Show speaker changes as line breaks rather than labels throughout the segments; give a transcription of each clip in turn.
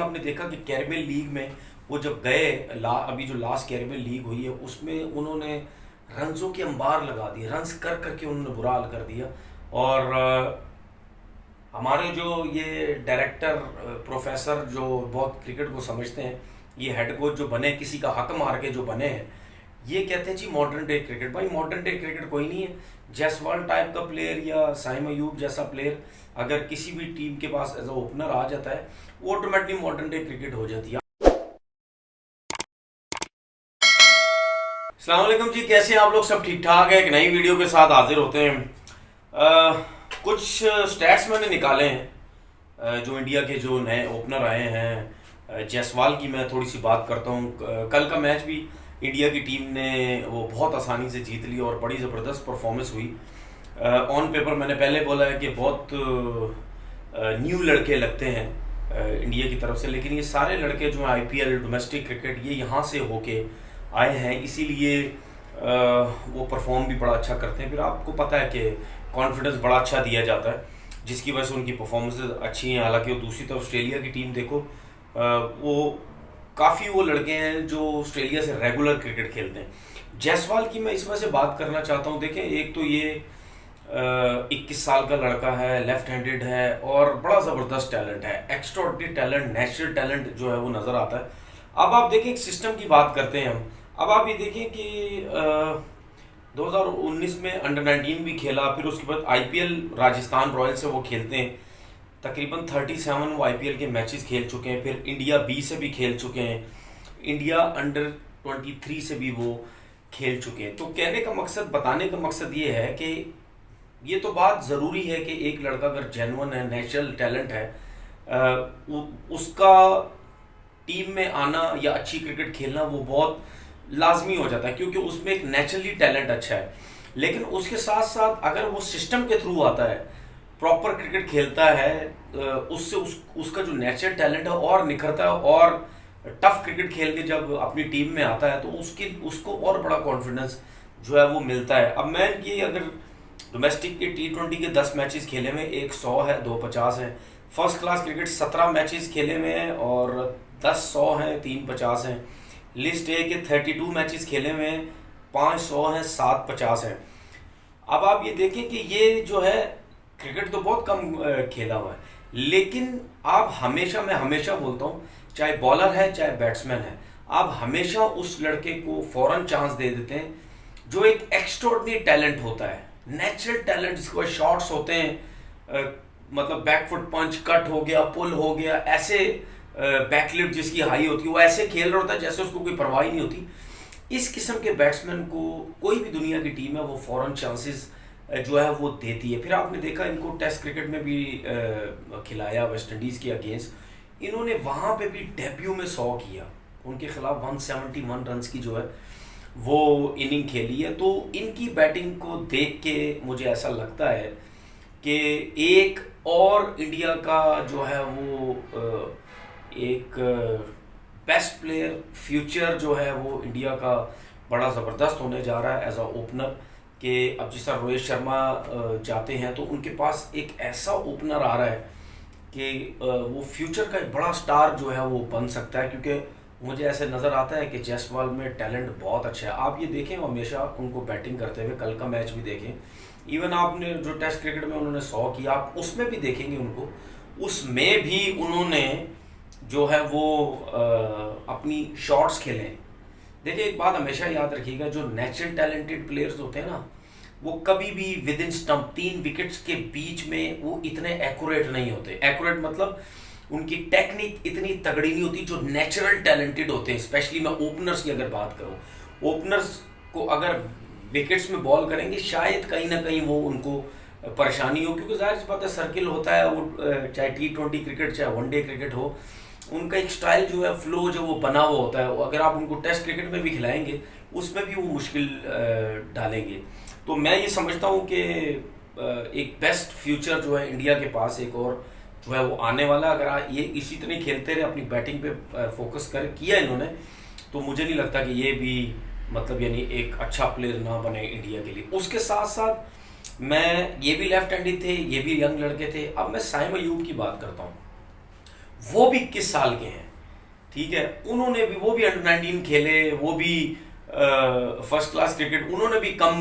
आपने देखा कि कैरिबियन लीग में वो जब गए अभी जो लास्ट कैरिबियन लीग हुई है उसमें उन्होंने रन्सों के अंबार लगा दिए, रन्स कर करके उन्होंने बुरा हाल कर दिया। और हमारे जो ये डायरेक्टर प्रोफेसर जो बहुत क्रिकेट को समझते हैं, ये हेड कोच जो बने, किसी का हक मार के जो बने हैं, ये कहते हैं जी मॉडर्न डे क्रिकेट। भाई मॉडर्न डे क्रिकेट कोई नहीं है। जयसवाल टाइप का प्लेयर या साइम अयूब जैसा प्लेयर अगर किसी भी टीम के पास एज अ ओपनर आ जाता है, वो ऑटोमेटिकली मॉडर्न डे क्रिकेट हो जाती है। अस्सलाम वालेकुम जी, कैसे हैं आप लोग? सब ठीक ठाक है? एक नई वीडियो के साथ हाजिर होते हैं। कुछ स्टैट्स मैंने निकाले हैं जो इंडिया के जो नए ओपनर आए हैं। जायसवाल की मैं थोड़ी सी बात करता हूँ। कल का मैच भी इंडिया की टीम ने वो बहुत आसानी से जीत लिया और बड़ी ज़बरदस्त परफॉर्मेंस हुई। ऑन पेपर मैंने पहले बोला है कि बहुत न्यू लड़के लगते हैं इंडिया की तरफ से, लेकिन ये सारे लड़के जो हैं आईपीएल डोमेस्टिक क्रिकेट ये यहाँ से होके आए हैं, इसीलिए वो परफॉर्म भी बड़ा अच्छा करते हैं। फिर आपको पता है कि कॉन्फिडेंस बड़ा अच्छा दिया जाता है, जिसकी वजह से उनकी परफॉर्मेंसेस अच्छी हैं। हालांकि वो दूसरी तरफ ऑस्ट्रेलिया की टीम देखो, वो काफ़ी वो लड़के हैं जो ऑस्ट्रेलिया से रेगुलर क्रिकेट खेलते हैं। जायसवाल की मैं इस वजह से बात करना चाहता हूँ। देखें, एक तो ये 21 साल का लड़का है, लेफ्ट हैंडेड है और बड़ा ज़बरदस्त टैलेंट है, एक्स्ट्राऑर्डिनरी टैलेंट, नेचुरल टैलेंट जो है वो नज़र आता है। अब आप देखें, एक सिस्टम की बात करते हैं हम। अब आप ये देखें कि 2019 में अंडर 19 भी खेला, फिर उसके बाद आईपीएल राजस्थान रॉयल्स से वो खेलते हैं। तकरीबन 37 वो आईपीएल के मैचेस खेल चुके हैं। फिर इंडिया बी से भी खेल चुके हैं, इंडिया अंडर 23 से भी वो खेल चुके हैं। तो कहने का मकसद, बताने का मकसद ये है कि ये तो बात ज़रूरी है कि एक लड़का अगर जेन्युइन है, नेचुरल टैलेंट है, उसका टीम में आना या अच्छी क्रिकेट खेलना वो बहुत लाजमी हो जाता है, क्योंकि उसमें एक नेचुरली टैलेंट अच्छा है। लेकिन उसके साथ साथ अगर वो सिस्टम के थ्रू आता है, प्रॉपर क्रिकेट खेलता है, उससे उसका जो नेचुरल टैलेंट है और निखरता है, और टफ क्रिकेट खेल के जब अपनी टीम में आता है तो उसको और बड़ा कॉन्फिडेंस जो है वो मिलता है। अब मैं ये अगर डोमेस्टिक के T20 के 10 मैचेस खेले में, एक 100 है, 2 50 हैं। फर्स्ट क्लास क्रिकेट 17 मैचेस खेले में हैं और 10 100 हैं, 3 50 हैं। लिस्ट ए के 32 मैचेस खेले हुए हैं, 5 100 हैं, 7 50 हैं। अब आप ये देखें कि ये जो है क्रिकेट तो बहुत कम खेला हुआ है, लेकिन आप हमेशा, मैं हमेशा बोलता हूँ, चाहे बॉलर है चाहे बैट्समैन है, आप हमेशा उस लड़के को फौरन चांस दे देते हैं जो एक एक्स्ट्राऑर्डिनरी टैलेंट होता है, नेचुरल टैलेंट, जिसको शॉट्स होते हैं, मतलब बैकफुट पंच, कट हो गया, पुल हो गया, ऐसे बैकलिफ्ट जिसकी हाई होती है, वो ऐसे खेल रहा होता है जैसे उसको कोई परवाह ही नहीं होती। इस किस्म के बैट्समैन को कोई भी दुनिया की टीम है वो फौरन चांसेस जो है वो देती है। फिर आपने देखा इनको टेस्ट क्रिकेट में भी खिलाया वेस्ट इंडीज़ के अगेंस्ट, इन्होंने वहाँ पे भी डेब्यू में 100 किया, उनके खिलाफ 171 रन की जो है वो इनिंग खेली है। तो इनकी बैटिंग को देख के मुझे ऐसा लगता है कि एक और इंडिया का जो है वो एक बेस्ट प्लेयर फ्यूचर जो है वो इंडिया का बड़ा ज़बरदस्त होने जा रहा है एज अ ओपनर। कि अब जिस तरह रोहित शर्मा जाते हैं तो उनके पास एक ऐसा ओपनर आ रहा है कि वो फ्यूचर का एक बड़ा स्टार जो है वो बन सकता है, क्योंकि मुझे ऐसे नज़र आता है कि जायसवाल में टैलेंट बहुत अच्छा है। आप ये देखें, हमेशा उनको बैटिंग करते हुए, कल का मैच भी देखें, इवन आपने जो टेस्ट क्रिकेट में उन्होंने 100 किया, आप उसमें भी देखेंगे उनको, उसमें भी उन्होंने जो है वो अपनी शॉट्स खेले। देखिए, एक बात हमेशा याद रखिएगा, जो नेचुरल टैलेंटेड प्लेयर्स होते हैं ना, वो कभी भी विद इन स्टंप 3 विकेट्स के बीच में वो इतने एक्यूरेट नहीं होते। एक्यूरेट मतलब उनकी टेक्निक इतनी तगड़ी नहीं होती जो नेचुरल टैलेंटेड होते हैं। स्पेशली मैं ओपनर्स की अगर बात करूँ, ओपनर्स को अगर विकेट्स में बॉल करेंगे शायद कहीं ना कहीं वो उनको परेशानी हो, क्योंकि जाहिर सी बात है सर्किल होता है, वो चाहे T20 क्रिकेट चाहे वनडे क्रिकेट हो, उनका एक स्टाइल जो है, फ्लो जो वो बना हुआ होता है। अगर आप उनको टेस्ट क्रिकेट में भी खिलाएंगे उसमें भी वो मुश्किल डालेंगे। तो मैं ये समझता हूँ कि एक बेस्ट फ्यूचर जो है इंडिया के पास एक और जो है वो आने वाला। अगर ये इसी तरह खेलते रहे, अपनी बैटिंग पे फोकस किया इन्होंने, तो मुझे नहीं लगता कि ये भी मतलब यानी एक अच्छा प्लेयर ना बने इंडिया के लिए। उसके साथ साथ मैं, ये भी लेफ्ट हैंडेड थे, ये भी यंग लड़के थे। अब मैं साइम अयूब की बात करता हूँ। वो भी 21 साल के हैं, ठीक है। उन्होंने भी, वो भी अंडर 19 खेले, वो भी फर्स्ट क्लास क्रिकेट उन्होंने भी कम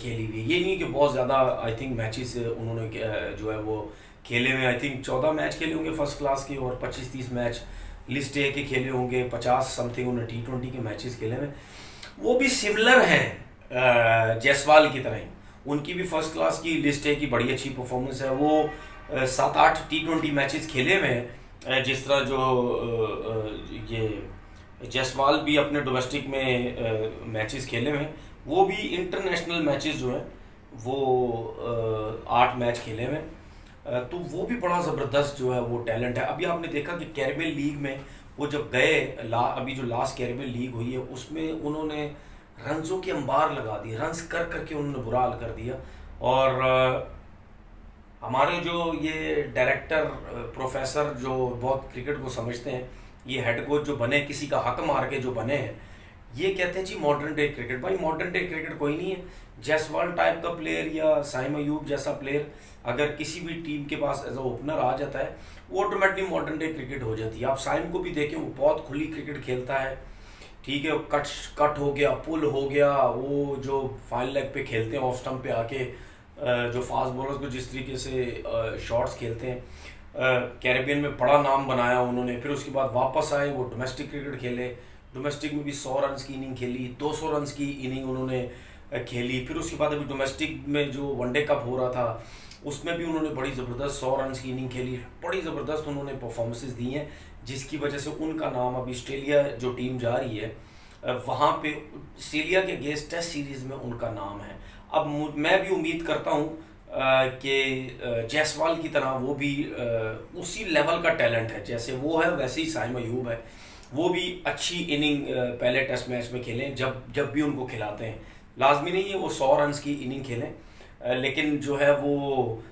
खेली हुई। ये नहीं कि बहुत ज़्यादा आई थिंक मैचेस उन्होंने जो है वो खेले हुए। आई थिंक 14 मैच खेले होंगे फर्स्ट क्लास के, और 25-30 मैच लिस्ट ए के खेले होंगे, 50 समथिंग उन्होंने T20 के मैचेस खेले हुए। वो भी सिमिलर हैं जायसवाल की तरह ही, उनकी भी फर्स्ट क्लास की लिस्ट ए की बड़ी अच्छी परफॉर्मेंस है। वो 7-8 T20 मैचेस खेले हुए हैं, जिस तरह जो ये जायसवाल भी अपने डोमेस्टिक में मैचेस खेले हुए हैं। वो भी इंटरनेशनल मैचेस जो है वो 8 मैच खेले हुए हैं। तो वो भी बड़ा ज़बरदस्त जो है वो टैलेंट है। अभी आपने देखा कि कैरिबियन लीग में वो जब गए, अभी जो लास्ट कैरिबियन लीग हुई है उसमें उन्होंने रन्सों के अंबार लगा दिए, रन्स कर करके उन्होंने बुरा हाल कर दिया। और हमारे जो ये डायरेक्टर प्रोफेसर जो बहुत क्रिकेट को समझते हैं, ये हेड कोच जो बने, किसी का हक मार के जो बने हैं, ये कहते हैं जी मॉडर्न डे क्रिकेट। भाई मॉडर्न डे क्रिकेट कोई नहीं है। जायसवाल टाइप का प्लेयर या साइम अयूब जैसा प्लेयर अगर किसी भी टीम के पास एज अ ओपनर आ जाता है, वो ऑटोमेटिकली मॉडर्न डे क्रिकेट हो जाती है। आप साइम को भी देखें, वो बहुत खुली क्रिकेट खेलता है, ठीक है। कट हो गया, पुल हो गया, वो जो फाइन लेग पे खेलते हैं ऑफ स्टंप पे आके, जो फास्ट बॉलर्स को जिस तरीके से शॉट्स खेलते हैं, कैरिबियन में बड़ा नाम बनाया उन्होंने। फिर उसके बाद वापस आए, वो डोमेस्टिक क्रिकेट खेले, डोमेस्टिक में भी 100 रन की इनिंग खेली, 200 रन की इनिंग उन्होंने खेली। फिर उसके बाद अभी डोमेस्टिक में जो वनडे कप हो रहा था उसमें भी उन्होंने बड़ी ज़बरदस्त 100 रन की इनिंग खेली, बड़ी ज़बरदस्त उन्होंने परफॉर्मेंसेस दी हैं, जिसकी वजह से उनका नाम अभी ऑस्ट्रेलिया जो टीम जा रही है वहाँ पे ऑस्ट्रेलिया के अगेंस्ट टेस्ट सीरीज़ में उनका नाम है। अब मैं भी उम्मीद करता हूँ कि जायसवाल की तरह वो भी उसी लेवल का टैलेंट है, जैसे वो है वैसे ही साइम अयूब है। वो भी अच्छी इनिंग पहले टेस्ट मैच में खेलें, जब भी उनको खिलाते हैं। लाजमी नहीं है वो 100 रन की इनिंग खेलें, लेकिन जो है वो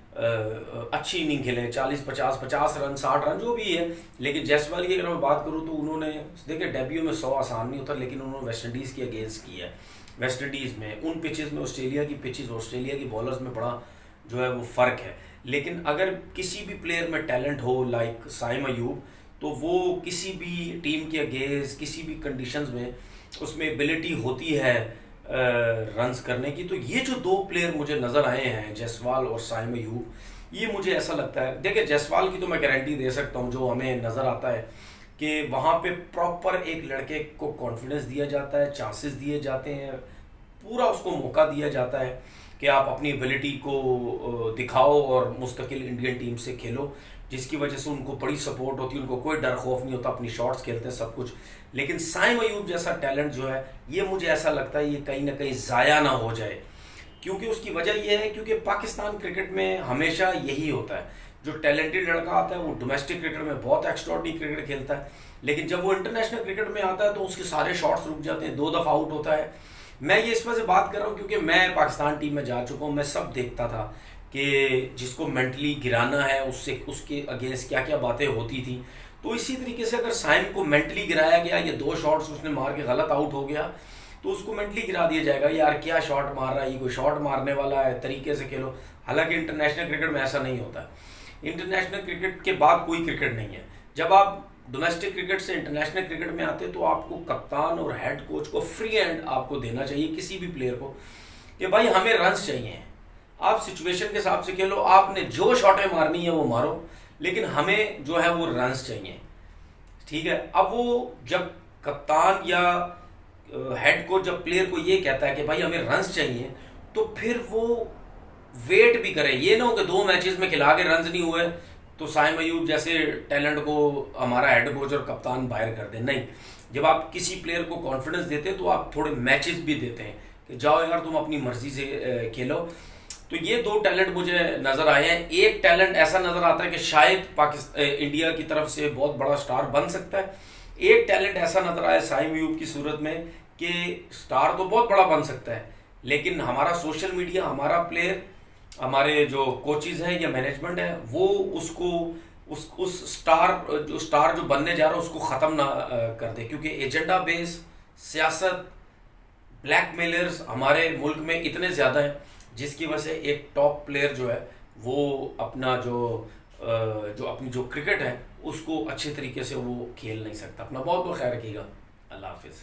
अच्छी इनिंग खेलें, 40-50 रन, 60 रन जो भी है। लेकिन जायसवाल की अगर मैं बात करूँ तो उन्होंने देखिए डेब्यू में 100 आसान नहीं होता, लेकिन उन्होंने वेस्ट इंडीज़ के अगेंस्ट किया है। वेस्ट इंडीज़ में उन पिचेस में ऑस्ट्रेलिया की पिचेस, ऑस्ट्रेलिया की बॉलर्स में बड़ा जो है वो फ़र्क है। लेकिन अगर किसी भी प्लेयर में टैलेंट हो लाइक साइम अयूब, तो वो किसी भी टीम के अगेंस्ट किसी भी कंडीशंस में उसमें एबिलिटी होती है रन्स करने की। तो ये जो 2 प्लेयर मुझे नज़र आए हैं, जायसवाल और साइम अयूब, ये मुझे ऐसा लगता है। देखिए जायसवाल की तो मैं गारंटी दे सकता हूँ, जो हमें नज़र आता है कि वहाँ पे प्रॉपर एक लड़के को कॉन्फिडेंस दिया जाता है, चांसेस दिए जाते हैं, पूरा उसको मौका दिया जाता है कि आप अपनी एबिलिटी को दिखाओ और मुस्तकिल इंडियन टीम से खेलो, जिसकी वजह से उनको बड़ी सपोर्ट होती है, उनको कोई डर खौफ नहीं होता, अपनी शॉट्स खेलते हैं सब कुछ। लेकिन साइम अयूब जैसा टैलेंट जो है, ये मुझे ऐसा लगता है ये कहीं ना कहीं ज़ाया ना हो जाए। क्योंकि उसकी वजह ये है क्योंकि पाकिस्तान क्रिकेट में हमेशा यही होता है, जो टैलेंटेड लड़का आता है वो डोमेस्टिक क्रिकेट में बहुत एक्स्ट्राऑर्डिनरी क्रिकेट खेलता है, लेकिन जब वो इंटरनेशनल क्रिकेट में आता है तो उसके सारे शॉट्स रुक जाते हैं, 2 दफ़ा आउट होता है। मैं ये इस वजह से बात कर रहा हूँ क्योंकि मैं पाकिस्तान टीम में जा चुका हूँ, मैं सब देखता था कि जिसको मेंटली गिराना है उससे उसके अगेंस्ट क्या क्या बातें होती थी। तो इसी तरीके से अगर साइम को मेंटली गिराया गया, ये 2 शॉट्स उसने मार के गलत आउट हो गया, तो उसको मेंटली गिरा दिया जाएगा, यार क्या शॉट मार रहा है, ये कोई शॉट मारने वाला है, तरीके से खेलो। हालांकि इंटरनेशनल क्रिकेट में ऐसा नहीं होता। इंटरनेशनल क्रिकेट के बाद कोई क्रिकेट नहीं है। जब आप डोमेस्टिक क्रिकेट से इंटरनेशनल क्रिकेट में आते तो आपको कप्तान और हेड कोच को फ्री हैंड आपको देना चाहिए, किसी भी प्लेयर को, कि भाई हमें रन्स चाहिए, आप सिचुएशन के हिसाब से खेलो, आपने जो शॉटें मारनी है वो मारो, लेकिन हमें जो है वो रन्स चाहिए, ठीक है। अब वो जब कप्तान या हेड कोच जब प्लेयर को ये कहता है कि भाई हमें रन्स चाहिए, तो फिर वो वेट भी करे। ये ना हो कि 2 मैचेस में खिला के रन्स नहीं हुए तो साइम अयूब जैसे टैलेंट को हमारा हेड कोच और कप्तान बाहर कर दे। नहीं, जब आप किसी प्लेयर को कॉन्फिडेंस देते हैं तो आप थोड़े मैचेस भी देते हैं कि जाओ यार तुम अपनी मर्जी से खेलो। तो ये 2 टैलेंट मुझे नज़र आए हैं। एक टैलेंट ऐसा नज़र आता है कि शायद पाकिस्तान इंडिया की तरफ से बहुत बड़ा स्टार बन सकता है। एक टैलेंट ऐसा नज़र आया साइम अयूब की सूरत में कि स्टार तो बहुत बड़ा बन सकता है, लेकिन हमारा सोशल मीडिया, हमारा प्लेयर, हमारे जो कोचेज़ हैं या मैनेजमेंट है, वो उसको उस स्टार जो बनने जा रहा है उसको ख़त्म ना कर दे। क्योंकि एजेंडा बेस सियासत, ब्लैकमेलर्स हमारे मुल्क में इतने ज़्यादा हैं, जिसकी वजह से एक टॉप प्लेयर जो है वो अपना जो अपनी जो क्रिकेट है उसको अच्छे तरीके से वो खेल नहीं सकता। अपना बहुत बहुत ख्याल रखिएगा। अल्लाह हाफिज़।